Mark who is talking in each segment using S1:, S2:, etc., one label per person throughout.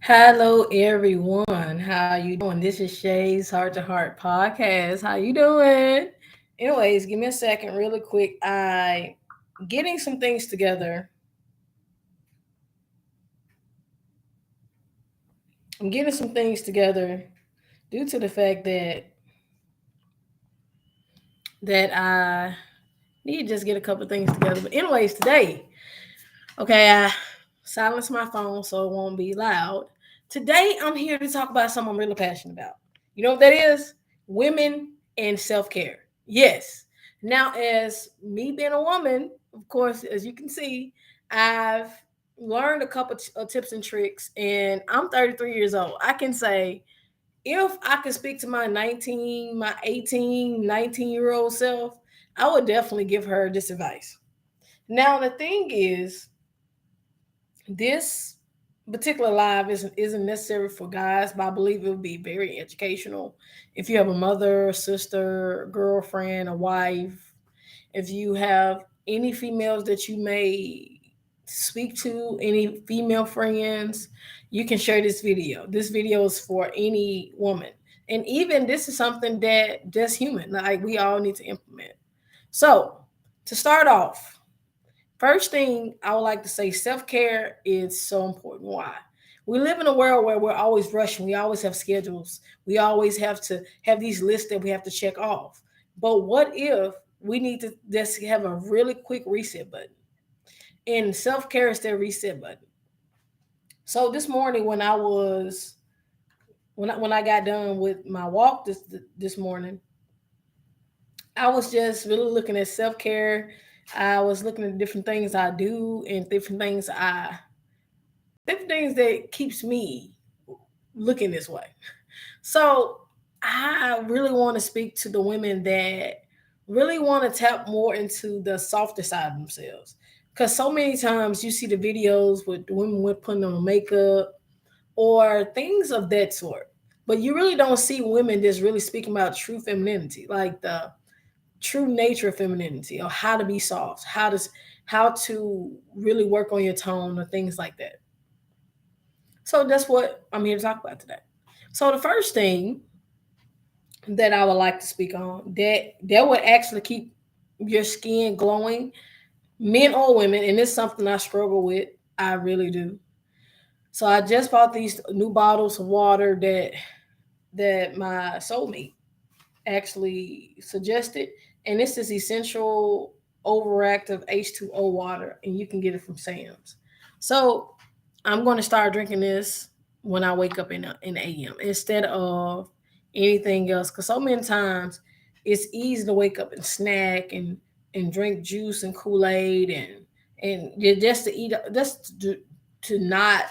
S1: Hello, everyone. How you doing? This is Shay's Heart to Heart podcast. How you doing? Anyways, give me a second, really quick. I getting some things together. I'm getting some things together due to the fact that I need to just get a couple of things together. But anyways, today, okay, I silence my phone so it won't be loud. Today, I'm here to talk about something I'm really passionate about. You know what that is? Women and self care. Yes. Now, as me being a woman, of course, as you can see, I've learned a couple of tips and tricks, and I'm 33 years old. I can say if I could speak to my 19, my 18, 19-year-old self, I would definitely give her this advice. Now, the thing is, this particular live isn't necessary for guys, but I believe it would be very educational if you have a mother, sister, girlfriend, a wife, if you have any females that you may speak to, any female friends, you can share this video. This video is for any woman. And even this is something that just human, like we all need to implement. So, to start off, first thing I would like to say, self care is so important. Why? We live in a world where we're always rushing. We always have schedules. We always have to have these lists that we have to check off. But what if we need to just have a really quick reset button? And self care is their reset button. So this morning, when I got done with my walk this morning, I was just really looking at self care. I was looking at different things I do and different things that keeps me looking this way. So I really want to speak to the women that really want to tap more into the softer side of themselves. Because so many times you see the videos with the women with putting on makeup or things of that sort. But you really don't see women just really speaking about true femininity, like the true nature of femininity, or how to be soft, how to really work on your tone or things like that. So that's what I'm here to talk about today. So the first thing that I would like to speak on that would actually keep your skin glowing, men or women, and it's something I struggle with. I really do. So I just bought these new bottles of water that my soulmate actually suggested, and this is essential overactive H2O water, and you can get it from Sam's. So I'm going to start drinking this when I wake up in the AM instead of anything else. Because so many times it's easy to wake up and snack and drink juice and Kool Aid and just to eat, to not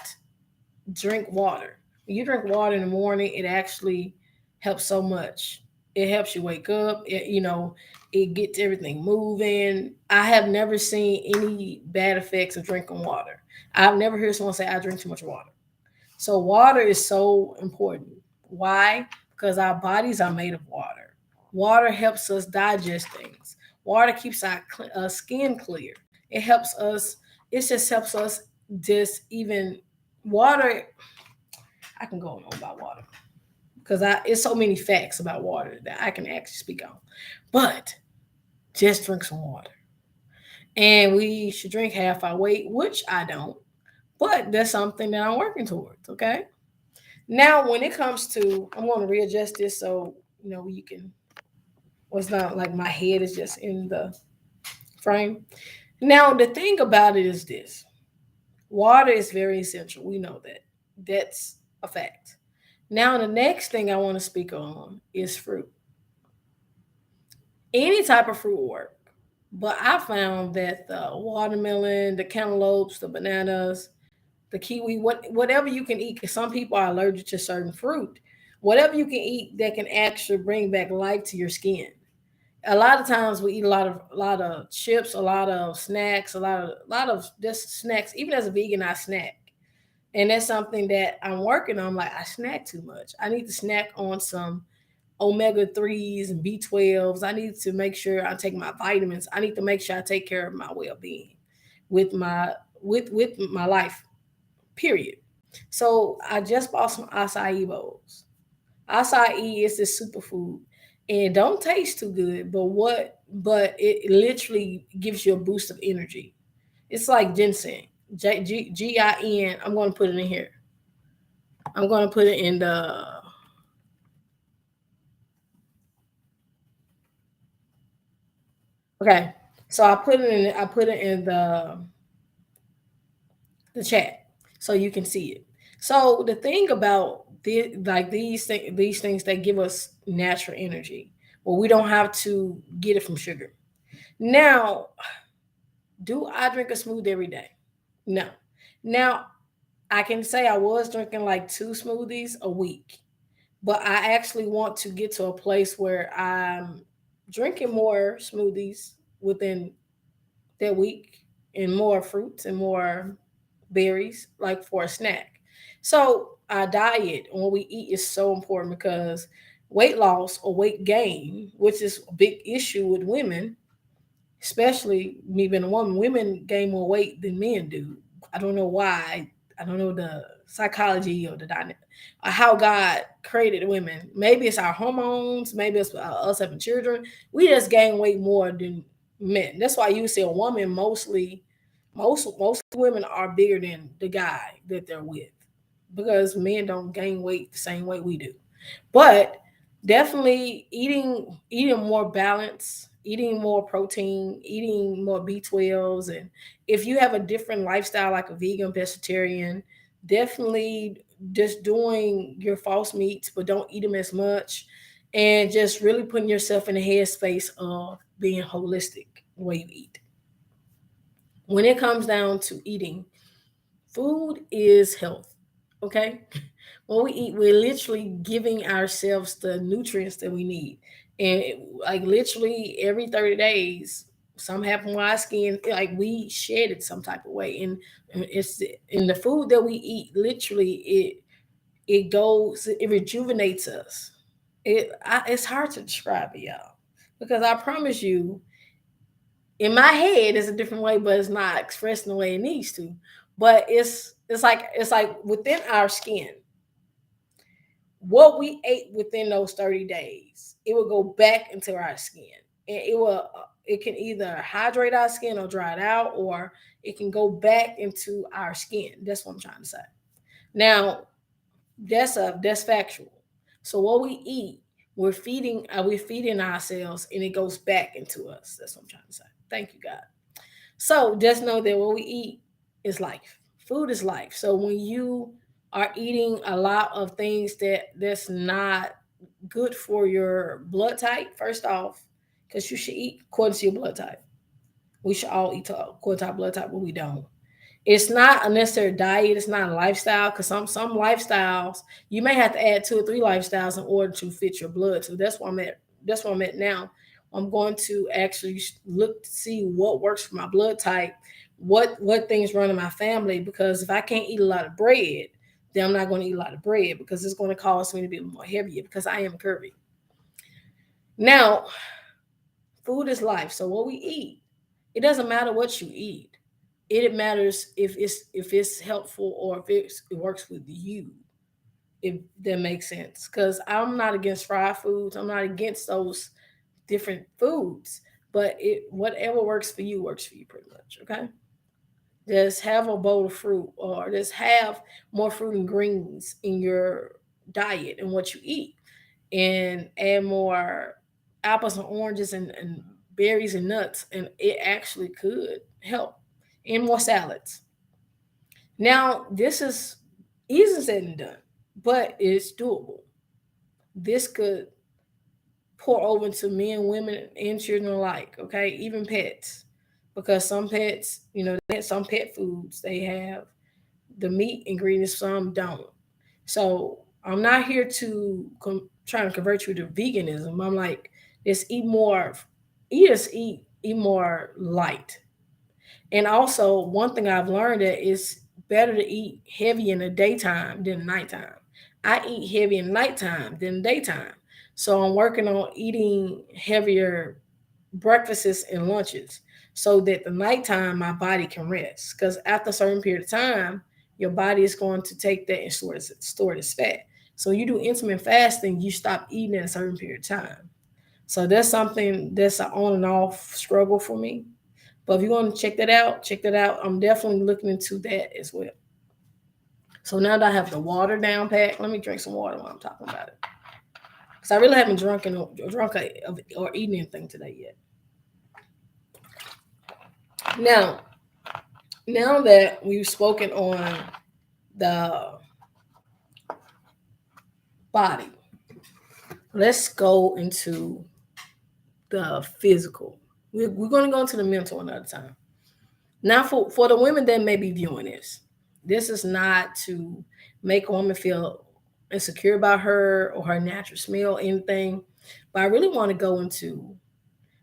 S1: drink water. When you drink water in the morning, it actually helps so much. It helps you wake up. It gets everything moving. I have never seen any bad effects of drinking water. I've never heard someone say I drink too much water. So water is so important. Why? Because our bodies are made of water. Water helps us digest things. Water keeps our skin clear. It helps us. It just helps us. Just even water. I can go on about water because I it's so many facts about water that I can actually speak on. But just drink some water, and we should drink half our weight, which I don't. But that's something that I'm working towards. Okay. Now, when it comes to, I'm going to readjust this so you can. Well, it's not like my head is just in the frame. Now, the thing about it is this: water is very essential. We know that. That's a fact. Now, the next thing I want to speak on is fruit. Any type of fruit will work, but I found that the watermelon, the cantaloupes, the bananas, the kiwi, whatever you can eat, because some people are allergic to certain fruit. Whatever you can eat that can actually bring back life to your skin. A lot of times we eat a lot of chips, a lot of snacks, a lot of just snacks. Even as a vegan, I snack, and that's something that I'm working on. Like, I snack too much. I need to snack on some omega 3s and B12s. I need to make sure I take my vitamins. I need to make sure I take care of my well being with my life. Period. So I just bought some acai bowls. Acai is this superfood, and it don't taste too good, but it literally gives you a boost of energy. It's like ginseng. Gin. I'm going to put it in here. I'm going to put it in the. Okay. So I put it in. I put it in the chat so you can see it. So the thing about these things that give us natural energy, well, we don't have to get it from sugar. Now, do I drink a smoothie every day? No. Now, I can say I was drinking like two smoothies a week, but I actually want to get to a place where I'm drinking more smoothies within that week and more fruits and more berries, like for a snack. So our diet and what we eat is so important because weight loss or weight gain, which is a big issue with women, especially me being a woman, women gain more weight than men do. I don't know why. I don't know the psychology or the dynamic, or how God created women. Maybe it's our hormones. Maybe it's us having children. We just gain weight more than men. That's why you see a woman mostly, most women are bigger than the guy that they're with, because men don't gain weight the same way we do. But definitely eating more balance, eating more protein, eating more B12s, and if you have a different lifestyle like a vegan, vegetarian, definitely just doing your false meats, but don't eat them as much, and just really putting yourself in the headspace of being holistic the way you eat. When it comes down to eating, food is health. Okay? When we eat, we're literally giving ourselves the nutrients that we need. And like literally every 30 days, some happen with our skin, like we shed it some type of way. And it's in the food that we eat, literally it rejuvenates us. It's hard to describe it, y'all. Because I promise you, in my head it's a different way, but it's not expressed in the way it needs to. But it's like within our skin, what we ate within those 30 days, it will go back into our skin. And it can either hydrate our skin or dry it out, or it can go back into our skin. That's what I'm trying to say. Now, that's factual. So what we eat, we're feeding ourselves, and it goes back into us. That's what I'm trying to say. Thank you, God. So just know that what we eat is life. Food is life. So when you are eating a lot of things that's not good for your blood type, first off, because you should eat according to your blood type. We should all eat according to our blood type, but we don't. It's not a necessary diet. It's not a lifestyle, because some lifestyles you may have to add two or three lifestyles in order to fit your blood. So that's where I'm at. That's where I'm at now. I'm going to actually look to see what works for my blood type, what things run in my family. Because if I can't eat a lot of bread, then I'm not going to eat a lot of bread, because it's going to cause me to be more heavier, because I am curvy. Now, food is life. So what we eat, it doesn't matter what you eat. It matters if it's helpful, or if it works with you. If that makes sense, because I'm not against fried foods. I'm not against those different foods, but it whatever works for you pretty much. Okay, just have a bowl of fruit, or just have more fruit and greens in your diet and what you eat, and add more apples and oranges and berries and nuts, and it actually could help. And more salads. Now, this is easy said and done, but it's doable. This could pour over into men, women, and children alike, okay? Even pets. Because some pets, some pet foods, they have the meat ingredients, some don't. So I'm not here to try to convert you to veganism. I'm like, just eat more, eat more light. And also, one thing I've learned that it's better to eat heavy in the daytime than nighttime. I eat heavy in nighttime than daytime. So I'm working on eating heavier breakfasts and lunches, so that the nighttime my body can rest. Because after a certain period of time, your body is going to take that and store it as fat. So you do intermittent fasting, you stop eating at a certain period of time. So that's something that's an on and off struggle for me. But if you want to check that out, check that out. I'm definitely looking into that as well. So now that I have the water down pat, let me drink some water while I'm talking about it. Because I really haven't or eaten anything today yet. Now, now that we've spoken on the body, let's go into the physical. We're going to go into the mental another time. Now, for the women that may be viewing this is not to make a woman feel insecure about her or her natural smell, or anything. But I really want to go into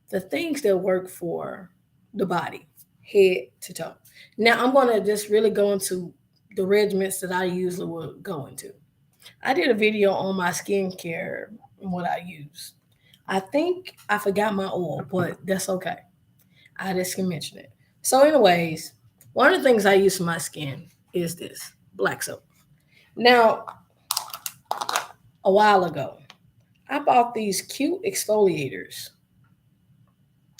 S1: the things that work for the body, head to toe. Now, I'm going to just really go into the regimens that I usually will go into. I did a video on my skincare and what I use. I think I forgot my oil, but that's okay. I just can mention it. So, anyways, one of the things I use for my skin is this black soap. Now, a while ago, I bought these cute exfoliators,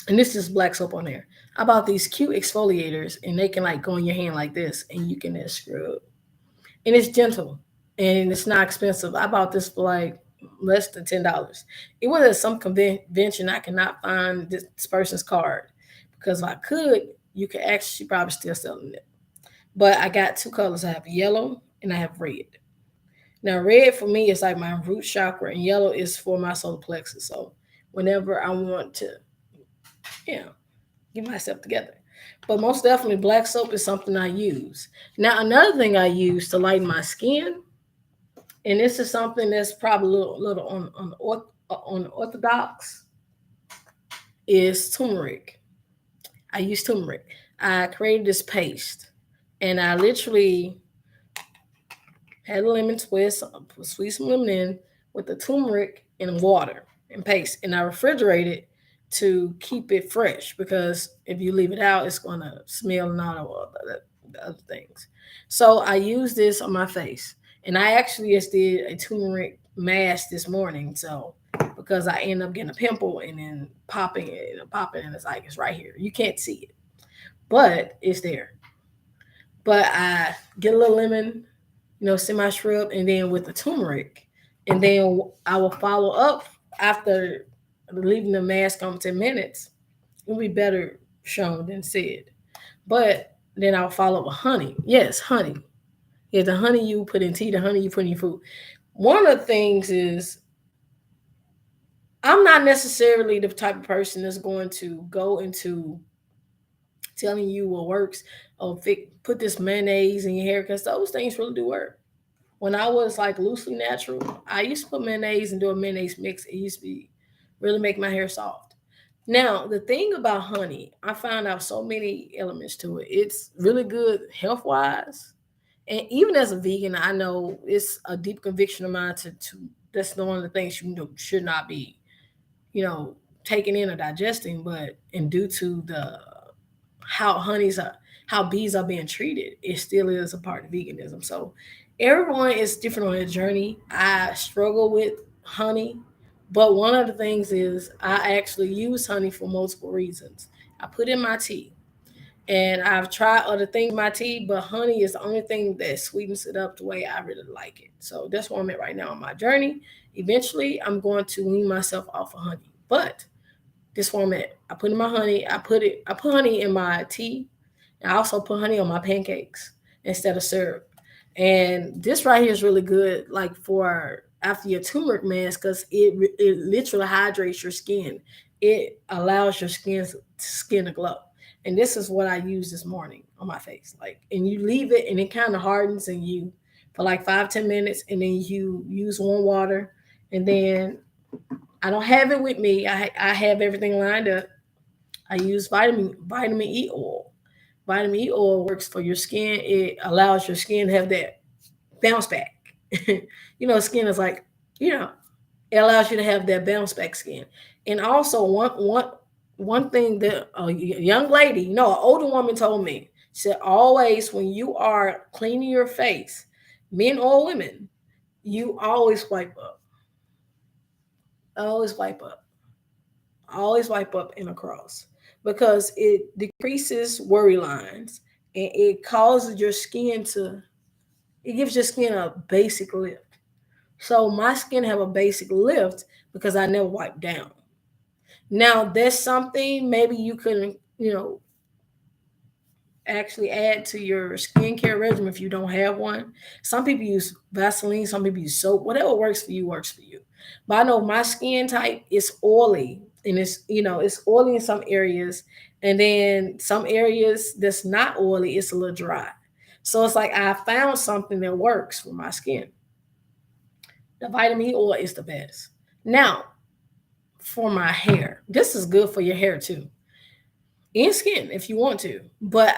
S1: and this is black soap on there. I bought these cute exfoliators, and they can like go in your hand like this, and you can just scrub. And it's gentle, and it's not expensive. I bought this for like less than $10. It was at some convention. I cannot find this person's card because if I could, you could actually probably still selling it. But I got two colors. I have yellow and I have red. Now, red for me is like my root chakra, and yellow is for my solar plexus. So, whenever I want to, you know, get myself together. But most definitely, black soap is something I use. Now, another thing I use to lighten my skin, and this is something that's probably a little on orthodox, is turmeric. I use turmeric. I created this paste, and I literally had a lemon twist, squeeze some lemon in with the turmeric and water and paste, and I refrigerate it to keep it fresh because if you leave it out, it's gonna smell and all the other things. So I use this on my face, and I actually just did a turmeric mask this morning. So because I end up getting a pimple and then popping, and it's like it's right here. You can't see it, but it's there. But I get a little lemon, semi shrub, and then with the turmeric, and then I will follow up after leaving the mask on 10 minutes. It'll be better shown than said. But then I'll follow up with honey. Yes, honey. Yeah, the honey you put in tea, the honey you put in your food. One of the things is I'm not necessarily the type of person that's going to go into telling you what works or put this mayonnaise in your hair because those things really do work. When I was like loosely natural, I used to put mayonnaise and do a mayonnaise mix. It used to be really make my hair soft. Now, the thing about honey, I found out so many elements to it. It's really good health wise. And even as a vegan, I know it's a deep conviction of mine to that's one of the things should not be, you know, taken in or digesting, but and due to the how honeys are how bees are being treated, it still is a part of veganism. So everyone is different on their journey. I struggle with honey, but one of the things is I actually use honey for multiple reasons. I put in my tea, and I've tried other things in my tea, but honey is the only thing that sweetens it up the way I really like it. So that's where I'm at right now on my journey. Eventually, I'm going to wean myself off of honey, but this where I'm at. I put in my honey. I put honey in my tea. I also put honey on my pancakes instead of syrup. And this right here is really good, like for after your turmeric mask, because it literally hydrates your skin. It allows your skin to glow. And this is what I used this morning on my face. Like, and you leave it, and it kind of hardens, and you for like 5-10 minutes, and then you use warm water, and then I don't have it with me. I have everything lined up. I use vitamin E oil. Vitamin E oil works for your skin. It allows your skin to have that bounce back. Skin is like, you know, it allows you to have that bounce back skin. And also one thing that a young lady, an older woman told me, So always when you are cleaning your face, men or women, you always wipe up. Always wipe up. Always wipe up and across because it decreases worry lines and it causes your skin to, it gives your skin a basic lift. So my skin have a basic lift because I never wipe down. Now there's something maybe you can, actually add to your skincare regimen if you don't have one. Some people use Vaseline, some people use soap. Whatever works for you works for you. But I know my skin type is oily, and it's oily in some areas, and then some areas that's not oily, it's a little dry. So it's like I found something that works for my skin. The vitamin E oil is the best. Now, for my hair, this is good for your hair too, and skin if you want to. But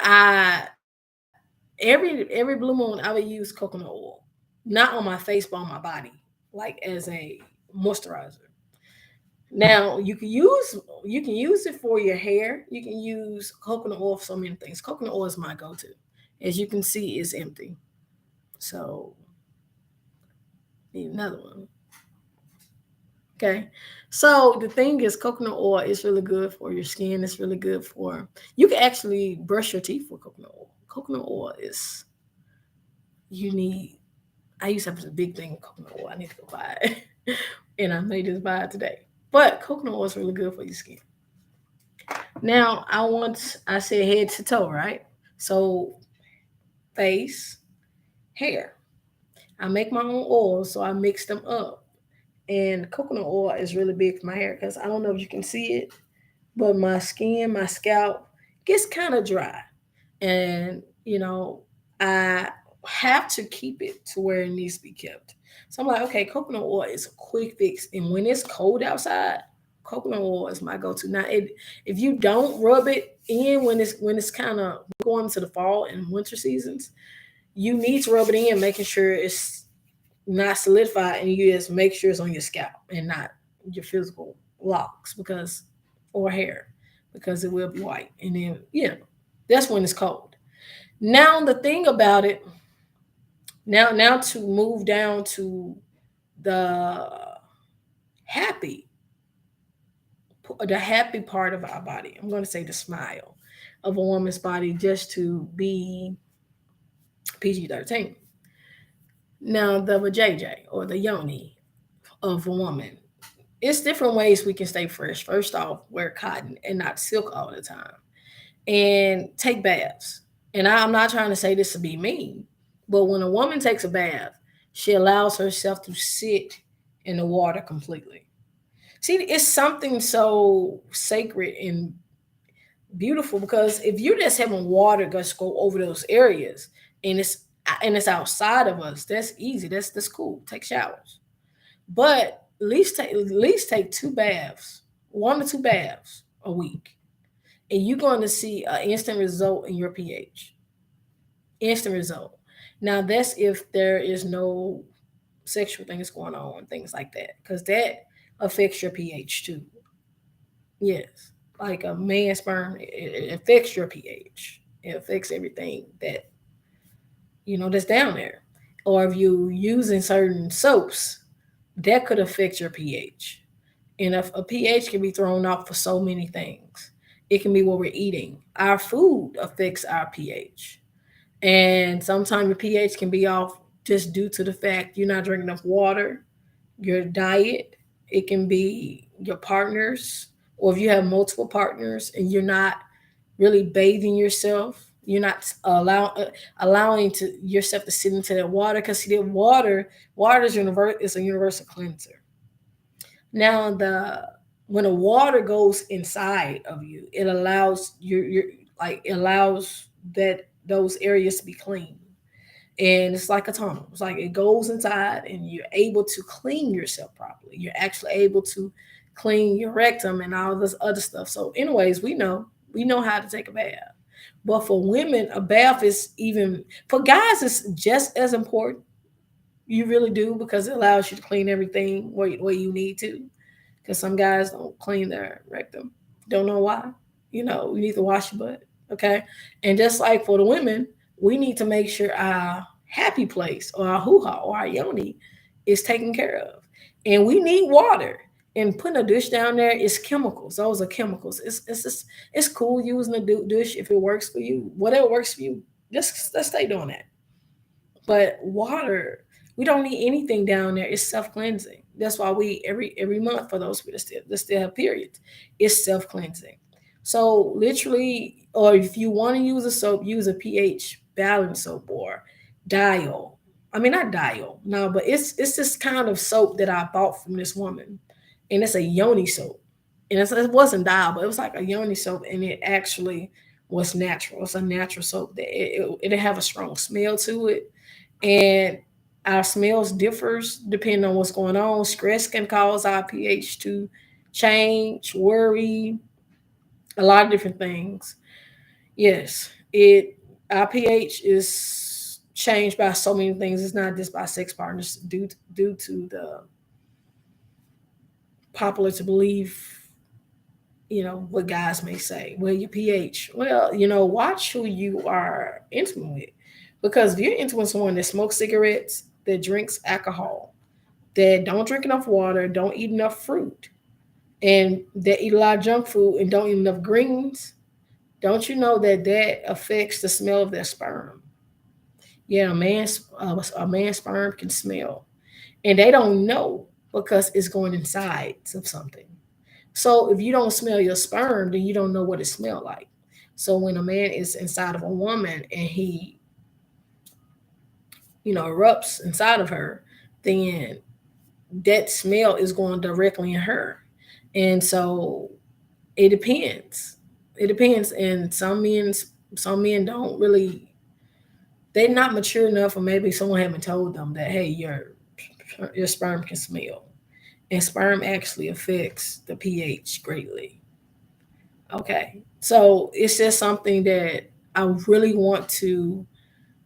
S1: every blue moon I would use coconut oil, not on my face but on my body, like as a moisturizer. Now you can use it for your hair. You can use coconut oil for so many things. Coconut oil is my go-to. As you can see, it's empty. So need another one. Okay. So the thing is, coconut oil is really good for your skin. It's really good for, you can actually brush your teeth with coconut oil. Coconut oil is, you need, I used to have a big thing of coconut oil. I need to go buy it. And I may just buy it today. But coconut oil is really good for your skin. Now I said head to toe, right? So face, hair. I make my own oil, so I mix them up. And coconut oil is really big for my hair because I don't know if you can see it, but my skin, my scalp gets kind of dry. And, I have to keep it to where it needs to be kept. So I'm like, okay, coconut oil is a quick fix. And when it's cold outside, coconut oil is my go-to. Now, if you don't rub it in when it's kind of going to the fall and winter seasons, you need to rub it in, making sure it's not solidified, and you just make sure it's on your scalp and not your physical locks because or hair because it will be white. And then that's when it's cold. Now the thing about it, now to move down to the happy the happy part of our body. I'm going to say the smile of a woman's body just to be PG-13. Now the vajayjay or the yoni of a woman. It's different ways we can stay fresh. First off, wear cotton and not silk all the time. And take baths. And I'm not trying to say this to be mean, but when a woman takes a bath, she allows herself to sit in the water completely. See, it's something so sacred and beautiful because if you're just having water just go over those areas and it's outside of us, that's easy. That's cool. Take showers. But at least take two baths, 1 to 2 baths a week, and you're going to see an instant result in your pH. Instant result. Now that's if there is no sexual things going on, things like that, because that affects your pH too. Yes, like a man's sperm, it affects your pH. It affects everything that's down there. Or if you using certain soaps, that could affect your pH. And if a pH can be thrown off for so many things. It can be what we're eating. Our food affects our pH. And sometimes your pH can be off just due to the fact you're not drinking enough water, your diet. It can be your partners, or if you have multiple partners and you're not really bathing yourself, you're not allowing to yourself to sit into that water because see that water is a universal cleanser. Now the when the water goes inside of you, it allows your like it allows that those areas to be clean. And it's like a tunnel. It's like it goes inside and you're able to clean yourself properly. You're actually able to clean your rectum and all this other stuff. So, anyways, we know how to take a bath. But for women, a bath is even for guys, it's just as important. You really do because it allows you to clean everything where you need to. Because some guys don't clean their rectum. Don't know why. You need to wash your butt. Okay. And just like for the women, we need to make sure our happy place or our hoo ha or our yoni is taken care of. And we need water. And putting a dish down there is chemicals. Those are chemicals. It's just, it's cool using a dish if it works for you. Whatever works for you, just let's stay doing that. But water, we don't need anything down there. It's self cleansing. That's why we every month for those people that still have periods, it's self cleansing. So literally, or if you want to use a soap, use a pH balance soap or dial. I mean not dial, no, but it's this kind of soap that I bought from this woman, and it's a yoni soap, and it wasn't dial, but it was like a yoni soap, and it actually was natural. It's a natural soap that it have a strong smell to it, and our smells differs depending on what's going on. Stress can cause our pH to change, worry, a lot of different things. Yes, it our pH is changed by so many things. It's not just by sex partners due to the popular to believe, what guys may say. Well, your pH. Well, watch who you are intimate with. Because if you're intimate with someone that smokes cigarettes, that drinks alcohol, that don't drink enough water, don't eat enough fruit, and that eat a lot of junk food and don't eat enough greens, don't you know that that affects the smell of their sperm? Yeah, a man's sperm can smell, and they don't know because it's going inside of something. So if you don't smell your sperm, then you don't know what it smells like. So when a man is inside of a woman and he, erupts inside of her, then that smell is going directly in her. And so it depends. It depends. And some men don't really, they're not mature enough, or maybe someone haven't told them that, hey, your sperm can smell. And sperm actually affects the pH greatly. Okay. So it's just something that I really want to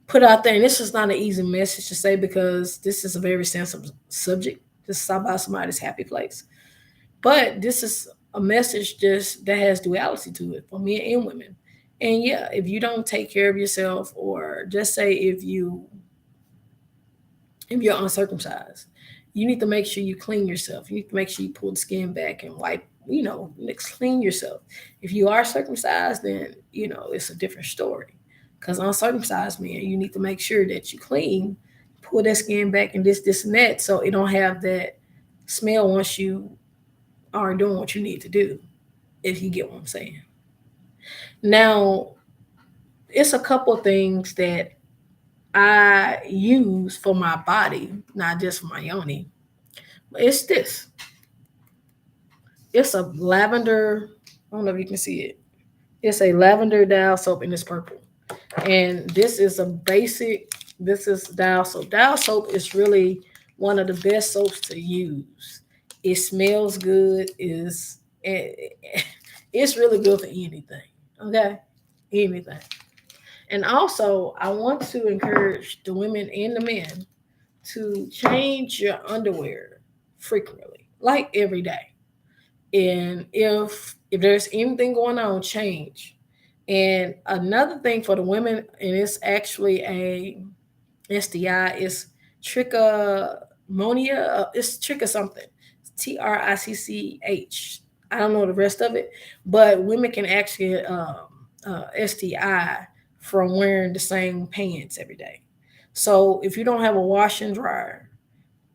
S1: put out there. And this is not an easy message to say because this is a very sensitive subject. This is about somebody's happy place. But this is a message just that has duality to it for men and women. And yeah, if you don't take care of yourself, or just say if you're uncircumcised, you need to make sure you clean yourself. You need to make sure you pull the skin back and wipe, clean yourself. If you are circumcised, then, it's a different story. Because uncircumcised men, you need to make sure that you clean, pull that skin back, and this, and that, so it don't have that smell once you are doing what you need to do, if you get what I'm saying. Now, it's a couple things that I use for my body, not just for my yoni. It's this. It's a lavender. I don't know if you can see it. It's a lavender dial soap, and it's purple. And this is a basic. This is dial soap. Dial soap is really one of the best soaps to use. It smells good. It's really good for anything. Okay, anything. And also, I want to encourage the women and the men to change your underwear frequently, like every day. And if there's anything going on, change. And another thing for the women, and it's actually a STI, is trichomonia. It's trick or something. TRICCH. I don't know the rest of it, but women can actually get STI from wearing the same pants every day. So if you don't have a wash and dryer,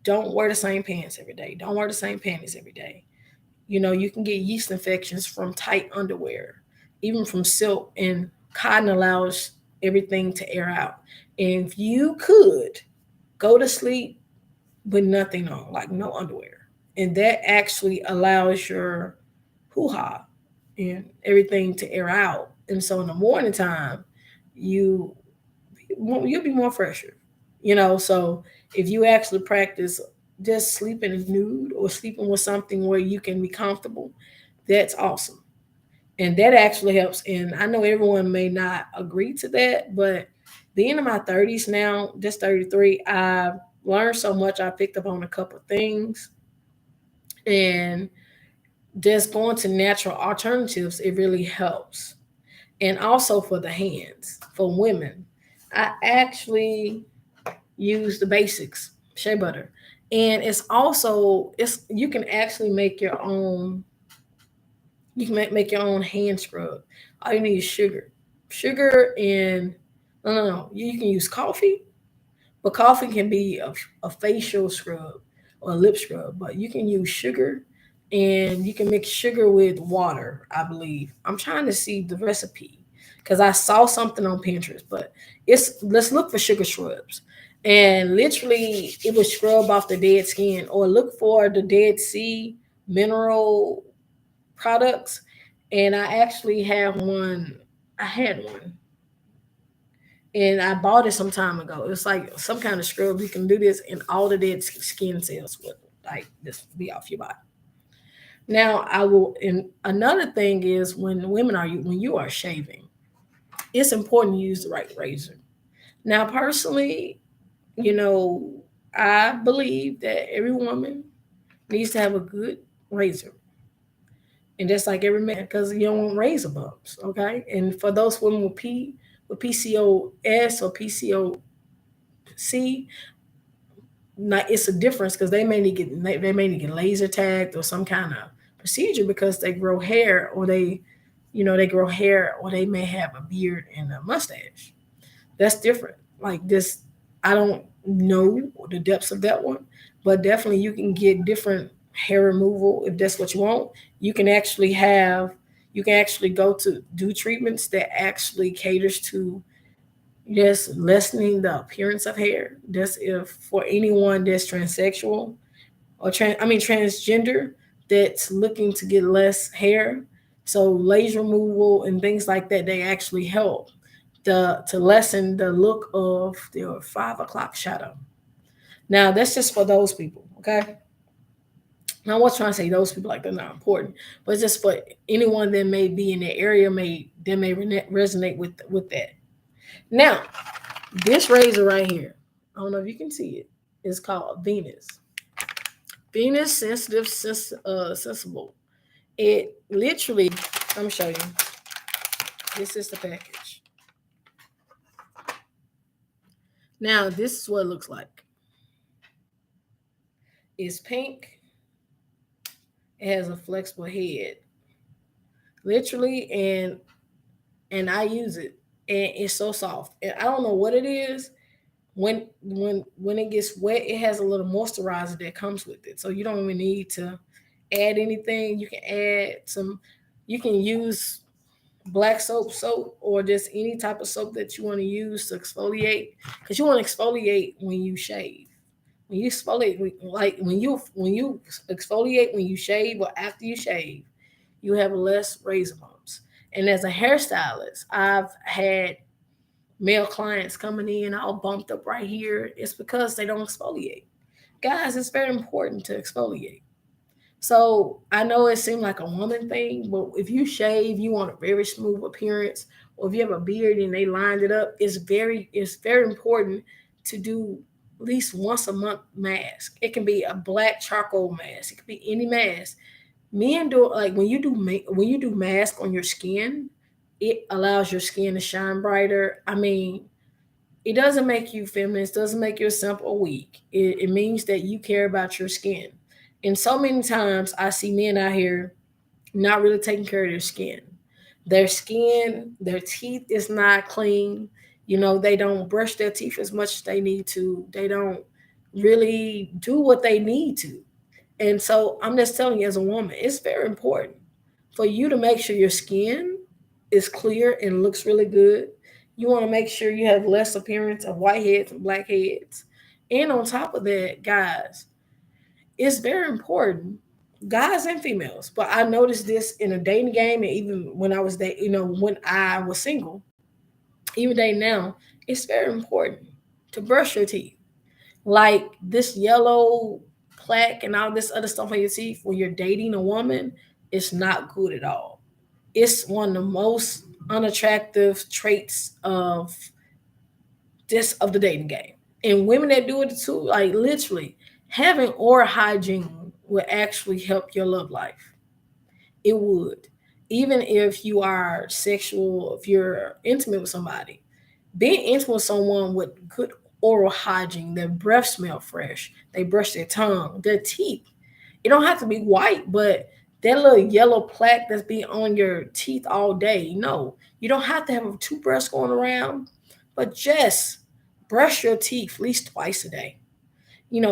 S1: don't wear the same pants every day. Don't wear the same panties every day. You can get yeast infections from tight underwear, even from silk, and cotton allows everything to air out. And if you could go to sleep with nothing on, like no underwear, and that actually allows your hoo ha and everything to air out. And so in the morning time, you you'll be more fresher. So if you actually practice just sleeping nude or sleeping with something where you can be comfortable, that's awesome. And that actually helps. And I know everyone may not agree to that, but being in my 30s now, just 33, I've learned so much. I picked up on a couple of things, and just going to natural alternatives, it really helps. And also for the hands, for women, I actually use the basics shea butter. And it's also, it's you can actually make your own, you can make your own hand scrub. All you need is sugar and no, you can use coffee, but coffee can be a facial scrub or a lip scrub, but you can use sugar, and you can mix sugar with water, I believe. I'm trying to see the recipe because I saw something on Pinterest, but it's, let's look for sugar scrubs. And literally it would scrub off the dead skin, or look for the Dead Sea mineral products. And I actually have one, I had one and I bought it some time ago. It's like some kind of scrub. You can do this, and all the dead skin cells will like just be off your body. Now I will. And another thing is, when you are shaving, it's important to use the right razor. Now, personally, you know, I believe that every woman needs to have a good razor, and that's like every man, because you don't want razor bumps. Okay, and for those women with PCOS or PCOC, not, it's a difference because they may need to get laser tagged or some kind of procedure because they grow hair, or they grow hair, or they may have a beard and a mustache. That's different. Like this, I don't know the depths of that one, but definitely you can get different hair removal if that's what you want. You can actually have, you can actually go to do treatments that actually caters to just lessening the appearance of hair. That's if for anyone that's transsexual or transgender that's looking to get less hair. So laser removal and things like that, they actually help to lessen the look of their 5 o'clock shadow. Now that's just for those people, okay? Now I was trying to say those people like they're not important, but it's just for anyone that may be in the area may resonate with that. Now this razor right here, I don't know if you can see it. It's called Venus. Venus sensible. It literally, I'm gonna show you. This is the package. Now this is what it looks like. It's pink. It has a flexible head, literally, and I use it, and it's so soft. And I don't know what it is. When it gets wet, it has a little moisturizer that comes with it, so you don't even need to add anything. You can add some. You can use black soap, or just any type of soap that you want to use to exfoliate, because you want to exfoliate when you shave. When you exfoliate, like when you exfoliate when you shave or after you shave, you have less razor bumps. And as a hairstylist, I've had male clients coming in all bumped up right here. It's because they don't exfoliate. Guys, it's very important to exfoliate. So I know it seemed like a woman thing, but if you shave, you want a very smooth appearance, or if you have a beard and they lined it up, it's very important to do at least once a month mask. It can be a black charcoal mask. It could be any mask. Men do, like when you do mask on your skin, it allows your skin to shine brighter. I mean, it doesn't make you feminist, doesn't make you a simp or weak. It means that you care about your skin. And so many times I see men out here not really taking care of their skin. Their skin, their teeth is not clean. They don't brush their teeth as much as they need to. They don't really do what they need to. And so I'm just telling you, as a woman, it's very important for you to make sure your skin is clear and looks really good. You want to make sure you have less appearance of whiteheads and blackheads. And on top of that, guys, it's very important, guys and females. But I noticed this in a dating game, and even when I was when I was single, even dating now, it's very important to brush your teeth. Like this yellow plaque and all this other stuff on your teeth when you're dating a woman, it's not good at all. It's one of the most unattractive traits of the dating game. And women that do it too, like literally, having oral hygiene will actually help your love life. It would. even if you are sexual, if you're intimate with somebody, being intimate with someone with good oral hygiene, their breath smell fresh, they brush their tongue, their teeth. It don't have to be white, but that little yellow plaque that's be on your teeth all day. No, you don't have to have a toothbrush going around, but just brush your teeth at least twice a day.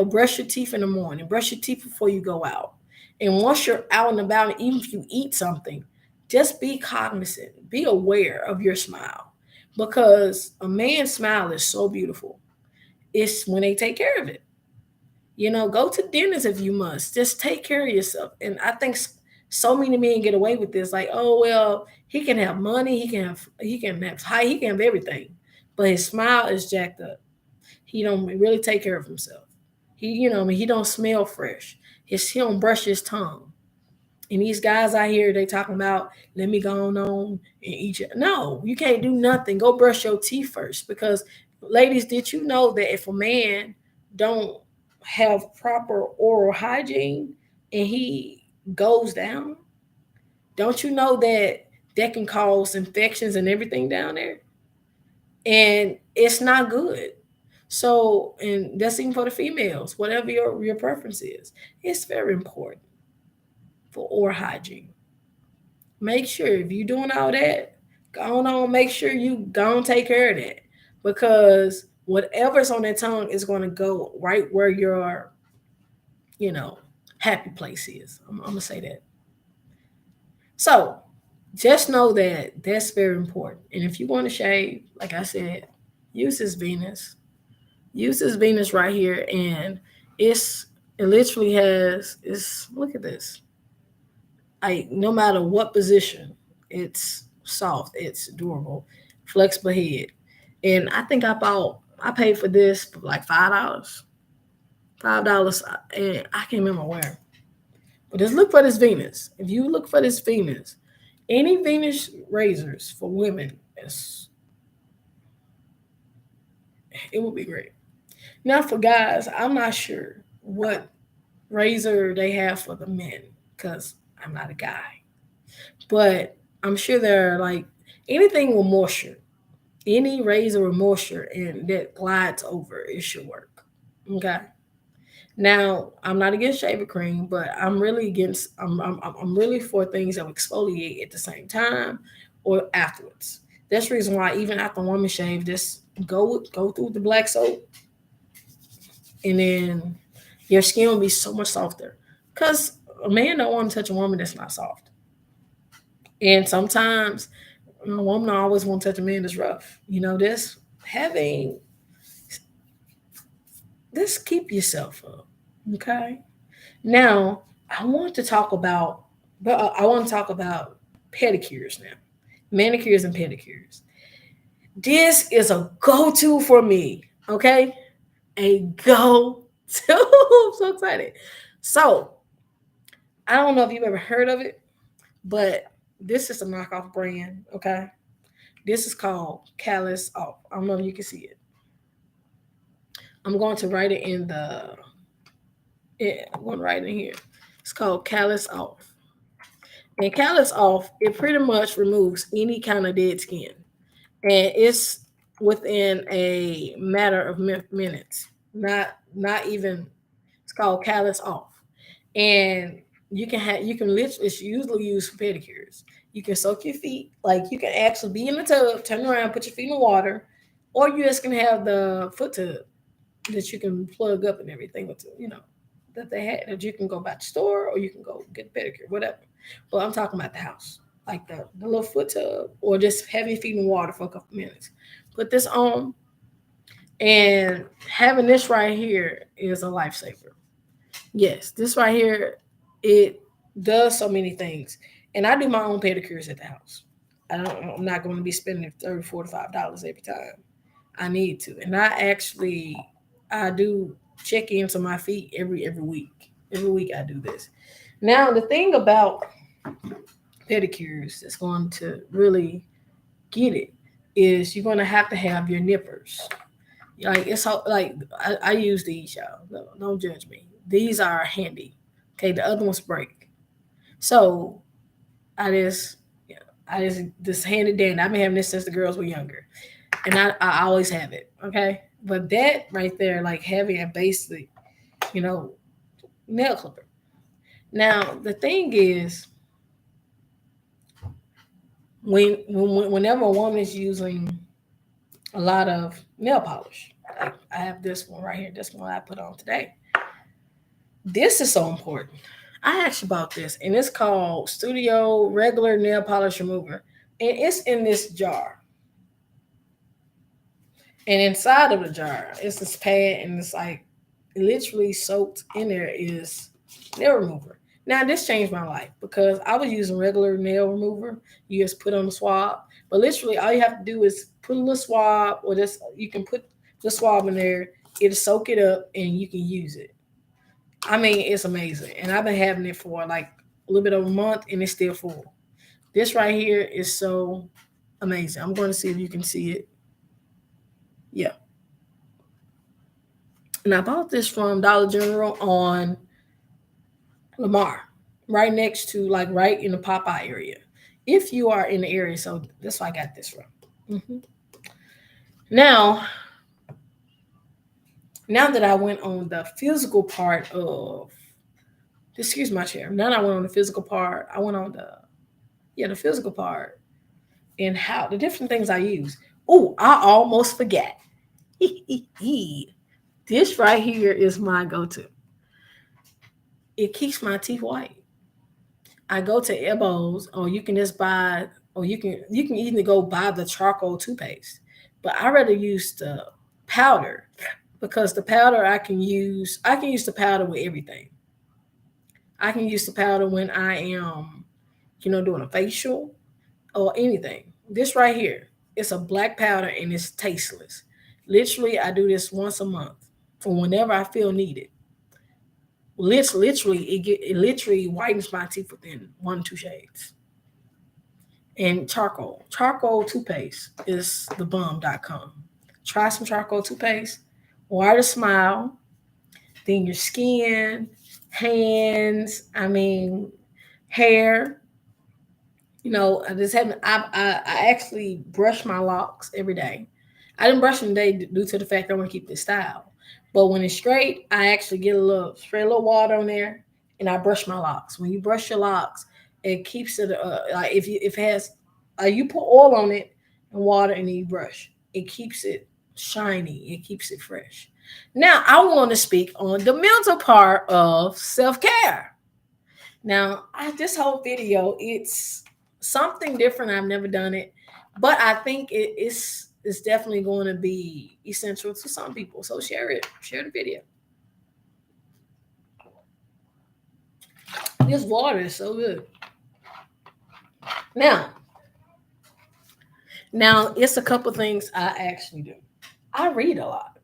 S1: Brush your teeth in the morning, brush your teeth before you go out. And once you're out and about, and even if you eat something, just be cognizant, be aware of your smile. Because a man's smile is so beautiful. It's when they take care of it. Go to dinners if you must. Just take care of yourself. And I think so many men get away with this, like, oh well, he can have money, he can have high, he can have everything, but his smile is jacked up. He don't really take care of himself. He don't smell fresh. He don't brush his tongue. And these guys out here, they talking about, let me go on and eat it. No, you can't do nothing. Go brush your teeth first. Because, ladies, did you know that if a man don't have proper oral hygiene and he goes down, don't you know that that can cause infections and everything down there? And it's not good. So, and that's even for the females, whatever your preference is, it's very important for oral hygiene. Make sure if you're doing all that, go on, make sure you go and take care of that. Because whatever's on that tongue is going to go right where your, you know, happy place is. I'm going to say that. So just know that that's very important. And if you want to shave, like I said, use this Venus. Use this Venus right here. And it literally has, it's, look at this. No matter what position, it's soft, it's durable, flexible head. And I think I paid for this for like $5. $5, and I can't remember where. But just look for this Venus. If you look for this Venus, any Venus razors for women, it would be great. Now for guys, I'm not sure what razor they have for the men because I'm not a guy. But I'm sure there are like anything with moisture, any razor with moisture and that glides over, it should work. Okay. Now I'm not against shaving cream, but I'm really against. I'm really for things that will exfoliate at the same time or afterwards. That's the reason why even after woman shave, just go through the black soap, and then your skin will be so much softer. Cause a man don't want to touch a woman that's not soft. And sometimes a woman always want to touch a man that's rough. This having this keep yourself up. Okay. Now I want to talk about pedicures now, manicures and pedicures. This is a go-to for me. Okay, a go-to. I'm so excited. So I don't know if you've ever heard of it, but this is a knockoff brand. Okay, this is called Callus Off. I don't know if you can see it. I'm going to write it in the. Yeah, I'm going to write it in here. It's called Callus Off. And Callus Off, it pretty much removes any kind of dead skin. And it's within a matter of minutes. Not even, it's called Callus Off. And you can literally, it's usually used for pedicures. You can soak your feet, like you can actually be in the tub, turn around, put your feet in the water, or you just can have the foot tub that you can plug up and everything with, that they had, that you can go by the store or you can go get a pedicure, whatever. But I'm talking about the house, like the little foot tub, or just having your feet in water for a couple minutes. Put this on, and having this right here is a lifesaver. Yes, this right here, it does so many things. And I do my own pedicures at the house. I'm not going to be spending 30, $45 every time. I need to. And I do check into my feet every week. Every week I do this. Now the thing about pedicures that's going to really get it is you're going to have your nippers. Like I use these, y'all. No, don't judge me. These are handy. Okay, the other ones break. So I just I just hand it down. I've been having this since the girls were younger, and I always have it. Okay, but that right there, like having a basically, you know, nail clipper. Now the thing is, whenever a woman is using a lot of nail polish, like I have this one right here. This one I put on today. This is so important. I actually bought this, and it's called Studio Regular Nail Polish Remover, and it's in this jar. And inside of the jar, it's this pad, and it's like literally soaked in there is nail remover. Now this changed my life because I was using regular nail remover. You just put on the swab, but literally all you have to do is put a little swab, or this you can put the swab in there. It'll soak it up, and you can use it. I mean, it's amazing, and I've been having it for like a little bit over a month, and it's still full. This right here is so amazing. I'm going to see if you can see it. Yeah, and I bought this from Dollar General on Lamar, right next to like right in the Popeye area. If you are in the area, so that's why I got this from. Now, now that I went on the physical part of, excuse my chair. Now that I went on the physical part, I went on the physical part and how the different things I use. Oh, I almost forgot. This right here is my go-to. It keeps my teeth white. I go to Ebos, or you can just buy, or you can even go buy the charcoal toothpaste. But I rather use the powder because the powder I can use the powder with everything. I can use the powder when I am, doing a facial or anything. This right here, it's a black powder and it's tasteless. Literally, I do this once a month for whenever I feel needed. Literally, it literally whitens my teeth within 1 2 shades. And charcoal toothpaste is the bomb.com. Try some charcoal toothpaste. Water smile. Then your skin, hands. I mean, hair. I just haven't. I actually brush my locks every day. I didn't brush them today due to the fact I want to keep this style. But when it's straight, I actually get spray a little water on there, and I brush my locks. When you brush your locks, it keeps it like if it has you put oil on it and water, and then you brush. It keeps it shiny. It keeps it fresh. Now I want to speak on the mental part of self care. Now, this whole video, it's something different. I've never done it, but I think it's definitely going to be essential to some people. So share it, share the video. This water is so good. Now, it's a couple things I actually do. I read a lot.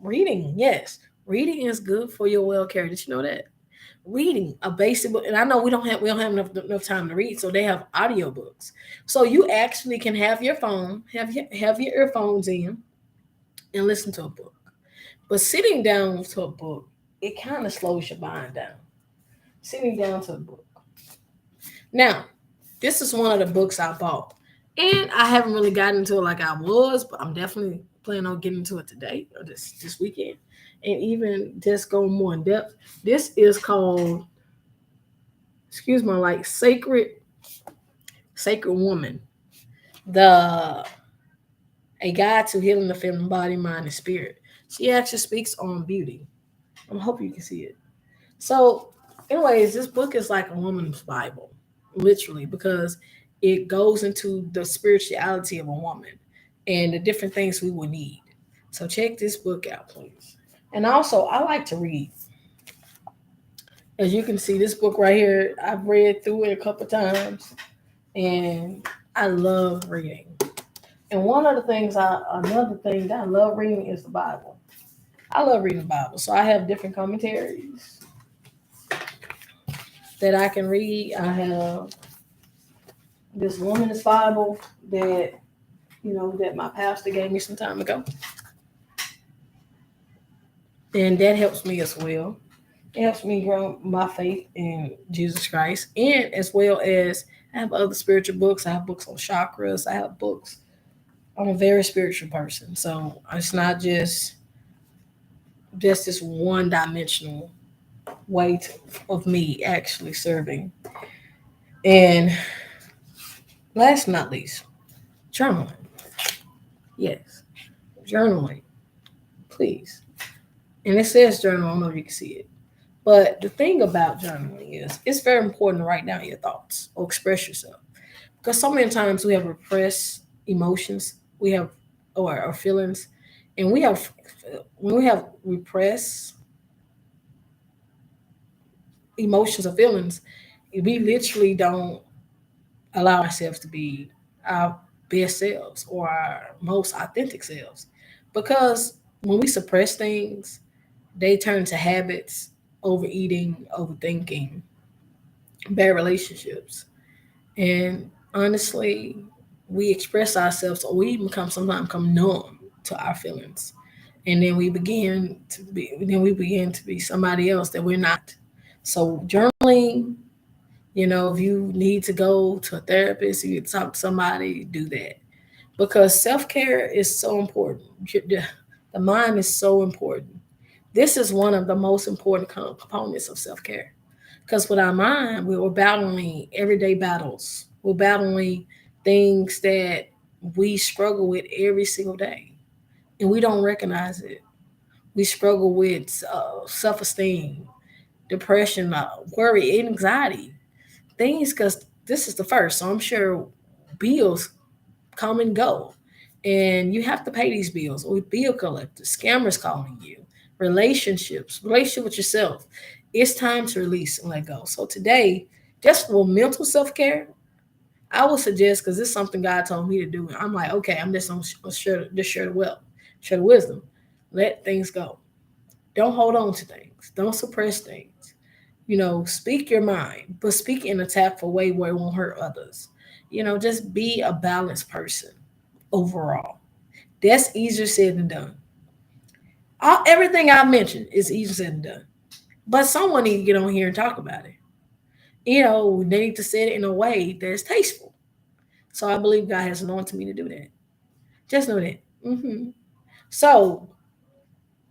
S1: Reading, yes, reading is good for your well care. Did you know that? Reading a basic book, and I know we don't have enough time to read, so they have audiobooks. So you actually can have your phone, have your earphones in, and listen to a book. But sitting down to a book, it kind of slows your mind down. Sitting down to a book. Now, this is one of the books I bought, and I haven't really gotten into it like I was, but I'm definitely planning on getting into it today or this weekend, and even just go more in depth. This is called, excuse my like sacred woman, the a guide to healing the feminine body, mind, and spirit. She actually speaks on beauty. I hope you can see it. So, anyways, this book is like a woman's Bible, literally, because it goes into the spirituality of a woman and the different things we will need. So check this book out, please. And also, I like to read. As you can see, this book right here, I've read through it a couple times, and I love reading. And another thing that I love reading is the Bible. I love reading the Bible, so I have different commentaries that I can read. I have this woman's Bible that my pastor gave me some time ago, and that helps me as well. It helps me grow my faith in Jesus Christ, and as well as I I have other spiritual books. I have books on chakras. I have books. I'm a very spiritual person. So it's not just this one dimensional way of me actually serving. And last but not least, journaling. Yes, journaling, please. And it says journal. I don't know if you can see it. But the thing about journaling is it's very important to write down your thoughts or express yourself. Because so many times we have repressed emotions, we have or feelings, and we have when we have repressed emotions or feelings, we literally don't allow ourselves to be our best selves or our most authentic selves. Because when we suppress things, they turn to habits, overeating, overthinking, bad relationships. And honestly, we express ourselves or we become sometimes become numb to our feelings. And then we begin to be somebody else that we're not. So journaling, if you need to go to a therapist, you need to talk to somebody, do that. Because self-care is so important. The mind is so important. This is one of the most important components of self-care. Because with our mind, we were battling everyday battles. We're battling things that we struggle with every single day, and we don't recognize it. We struggle with self-esteem, depression, worry, anxiety, things. Because this is the first, so I'm sure bills come and go, and you have to pay these bills. Or bill collectors, scammers calling you, relationship with yourself. It's time to release and let go. So today, just for mental self care, I would suggest, because this is something God told me to do. I'm like, okay, I'm just gonna share the wealth, share the wisdom. Let things go. Don't hold on to things. Don't suppress things. Speak your mind, but speak in a tactful way where it won't hurt others. Just be a balanced person overall. That's easier said than done. Everything I mentioned is easier said than done. But someone need to get on here and talk about it. They need to say it in a way that's tasteful. So I believe God has anointed me to do that. Just know that. So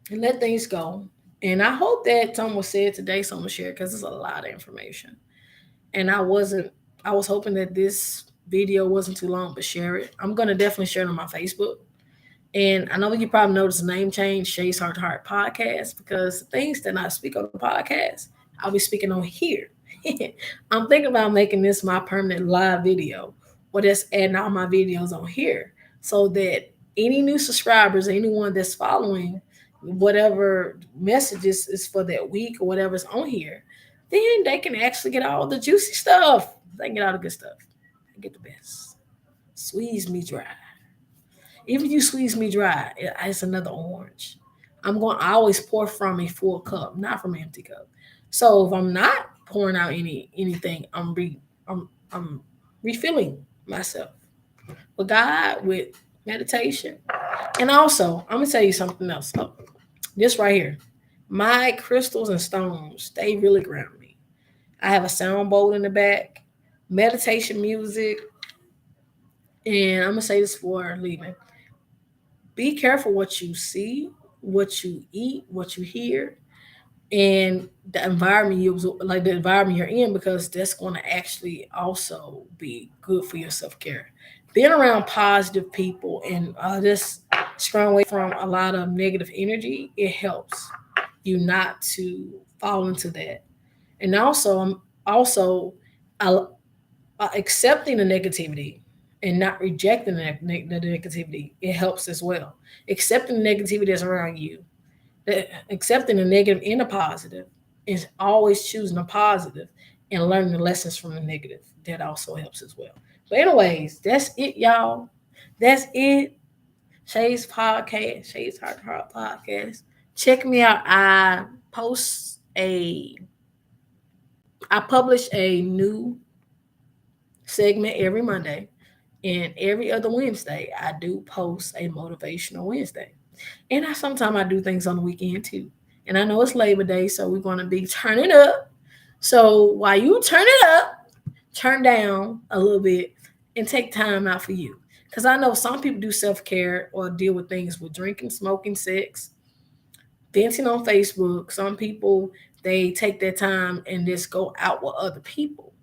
S1: let things go. And I hope that something was said today, something shared, because it's a lot of information. And I was hoping that this video wasn't too long, but share it. I'm gonna definitely share it on my Facebook. And I know you probably noticed the name change, Shay's Heart to Heart Podcast, because the things that I speak on the podcast, I'll be speaking on here. I'm thinking about making this my permanent live video, or just adding all my videos on here, so that any new subscribers, anyone that's following whatever messages is for that week or whatever's on here, then they can actually get all the juicy stuff. They can get all the good stuff. They get the best. Squeeze me dry. Even if you squeeze me dry, it's another orange. I always pour from a full cup, not from an empty cup. So if I'm not pouring out anything, I'm refilling myself with God, with meditation. And also, I'm gonna tell you something else. Oh, this right here. My crystals and stones, they really ground me. I have a sound bowl in the back, meditation music, and I'm gonna say this for leaving. Be careful what you see, what you eat, what you hear, and the environment like the environment you're in, because that's going to actually also be good for your self-care. Being around positive people and just strong away from a lot of negative energy, it helps you not to fall into that. And also, I'm also uh, accepting the negativity and not rejecting the negativity, it helps as well. Accepting the negativity that's around you, accepting the negative and the positive, is always choosing the positive and learning the lessons from the negative. That also helps as well. But anyways, that's it, y'all. That's it. Shay's podcast, Shay's Heart to Heart podcast. Check me out. Post a I publish a new segment every Monday. And every other Wednesday, I do post a motivational Wednesday. And sometimes I do things on the weekend too. And I know it's Labor Day, so we're going to be turning up. So while you turn it up, turn down a little bit and take time out for you. Because I know some people do self care or deal with things with drinking, smoking, sex, venting on Facebook. Some people, they take their time and just go out with other people.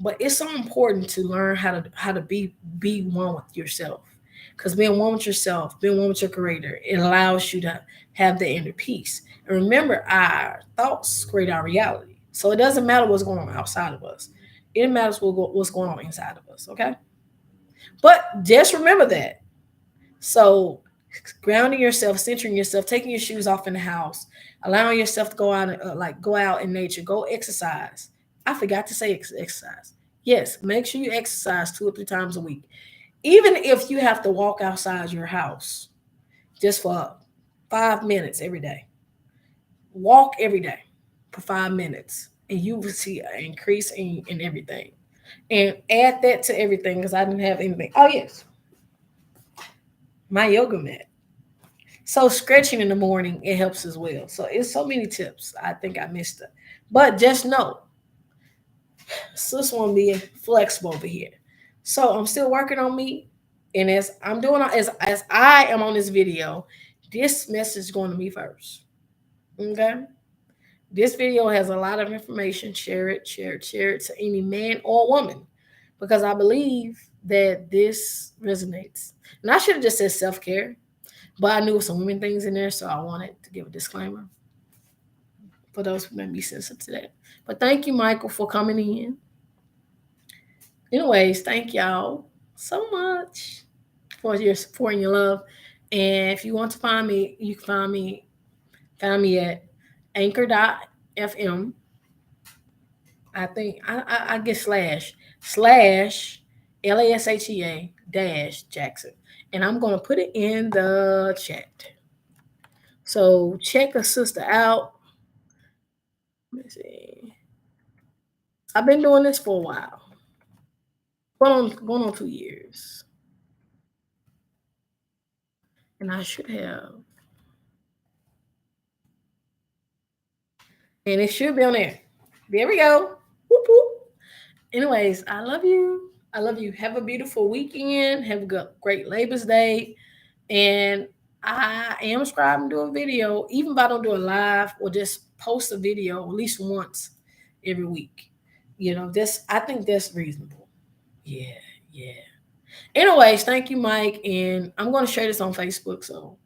S1: But it's so important to learn how to be one with yourself. Because being one with yourself, being one with your creator, it allows you to have the inner peace. And remember, our thoughts create our reality. So it doesn't matter what's going on outside of us. It matters what's going on inside of us. Okay. But just remember that. So grounding yourself, centering yourself, taking your shoes off in the house, allowing yourself to go out, go out in nature, go exercise. I forgot to say exercise. Yes, make sure you exercise 2 or 3 times a week. Even if you have to walk outside your house just for 5 minutes every day, walk every day for 5 minutes, and you will see an increase in everything. And add that to everything because I didn't have anything. Oh yes, my yoga mat. So stretching in the morning, it helps as well. So it's so many tips. I think I missed it. But just know, sis won't be flexible over here. So I'm still working on me. And as I am on this video, this message is going to me first. Okay. This video has a lot of information. Share it, share it, share it to any man or woman. Because I believe that this resonates. And I should have just said self-care. But I knew some women things in there, so I wanted to give a disclaimer for those who may be sensitive to that. But thank you, Michael, for coming in. Anyways, thank y'all so much for your support and your love. And if you want to find me, you can find me at anchor.fm. I think I get slash LASHEA dash Jackson. And I'm gonna put it in the chat. So check a sister out. Let me see. I've been doing this for a while. Going on 2 years. And I should have. And it should be on there. There we go. Whoop, whoop. Anyways, I love you. I love you. Have a beautiful weekend. Have a great Labor's Day. And I am subscribing to a video, even if I don't do a live or just post a video at least once every week. I think that's reasonable. Yeah, yeah. Anyways, thank you, Mike. And I'm going to share this on Facebook. So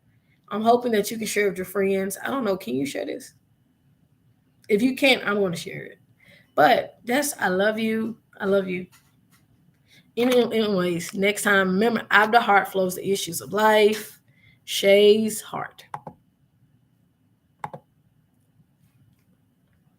S1: I'm hoping that you can share with your friends. I don't know. Can you share this? If you can't, I'm going to share it. But I love you. I love you. Anyways, next time, remember, out of the heart flows the issues of life. Shay's heart.